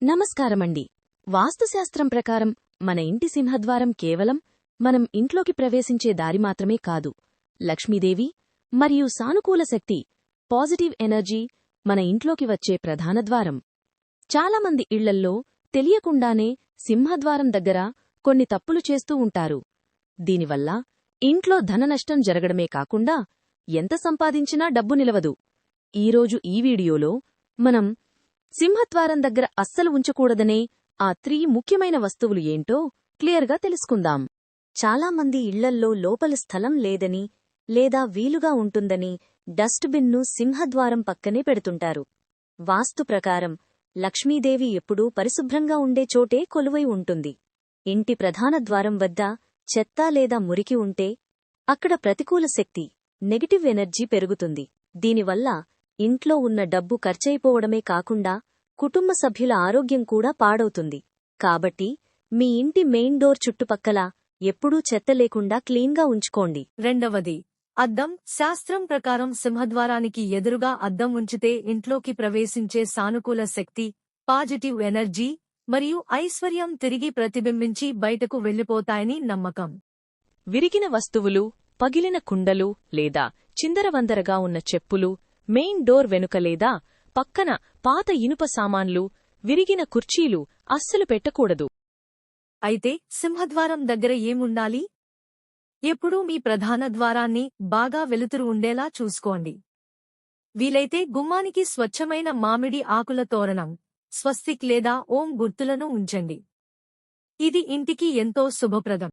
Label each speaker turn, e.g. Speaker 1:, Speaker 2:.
Speaker 1: నమస్కారమండి. వాస్తుశాస్త్రం ప్రకారం మన ఇంటి సింహద్వారం కేవలం మనం ఇంట్లోకి ప్రవేశించే దారి మాత్రమే కాదు, లక్ష్మీదేవి మరియు సానుకూల శక్తి, పాజిటివ్ ఎనర్జీ మన ఇంట్లోకి వచ్చే ప్రధాన ద్వారం. చాలామంది ఇళ్లల్లో తెలియకుండానే సింహద్వారం దగ్గర కొన్ని తప్పులు చేస్తూ ఉంటారు. దీనివల్ల ఇంట్లో ధననష్టం జరగడమే కాకుండా ఎంత సంపాదించినా డబ్బు నిలవదు. ఈరోజు ఈ వీడియోలో మనం సింహద్వారం దగ్గర అస్సలు ఉంచకూడదనే ఆ 3 ముఖ్యమైన వస్తువులు ఏంటో క్లియర్గా తెలుసుకుందాం.
Speaker 2: చాలామంది ఇళ్లల్లో లోపల స్థలం లేదని లేదా వీలుగా ఉంటుందని డస్ట్బిన్ను సింహద్వారం పక్కనే పెడుతుంటారు. వాస్తు ప్రకారం లక్ష్మీదేవి ఎప్పుడూ పరిశుభ్రంగా ఉండే చోటే కొలువై ఉంటుంది. ఇంటి ప్రధాన ద్వారం వద్ద చెత్త లేదా మురికి ఉంటే అక్కడ ప్రతికూల శక్తి, నెగటివ్ ఎనర్జీ పెరుగుతుంది. దీనివల్ల ఇంట్లో ఉన్న డబ్బు ఖర్చయిపోవడమే కాకుండా కుటుంబ సభ్యుల ఆరోగ్యం కూడా పాడవుతుంది. కాబట్టి మీ ఇంటి మెయిన్ డోర్ చుట్టుపక్కల ఎప్పుడూ చెత్త లేకుండా క్లీన్గా ఉంచుకోండి.
Speaker 3: రెండవది, అద్దం. శాస్త్రం ప్రకారం సింహద్వారానికి ఎదురుగా అద్దం ఉంచితే ఇంట్లోకి ప్రవేశించే సానుకూల శక్తి, పాజిటివ్ ఎనర్జీ మరియు ఐశ్వర్యం తిరిగి ప్రతిబింబించి బయటకు వెళ్లిపోతాయని నమ్మకం.
Speaker 1: విరిగిన వస్తువులు, పగిలిన కుండలు లేదా చిందరవందరగా ఉన్న చెప్పులు మెయిన్ డోర్ వెనుక లేదా పక్కన, పాత ఇనుప సామాన్లు, విరిగిన కుర్చీలు అస్సలు పెట్టకూడదు.
Speaker 3: అయితే సింహద్వారం దగ్గర ఏముండాలి? ఎప్పుడూ మీ ప్రధాన ద్వారాన్ని బాగా వెలుతురు ఉండేలా చూసుకోండి. వీలైతే గుమ్మానికి స్వచ్ఛమైన మామిడి ఆకుల తోరణం, స్వస్తిక్ లేదా ఓం గుర్తులను ఉంచండి. ఇది ఇంటికి ఎంతో శుభప్రదం.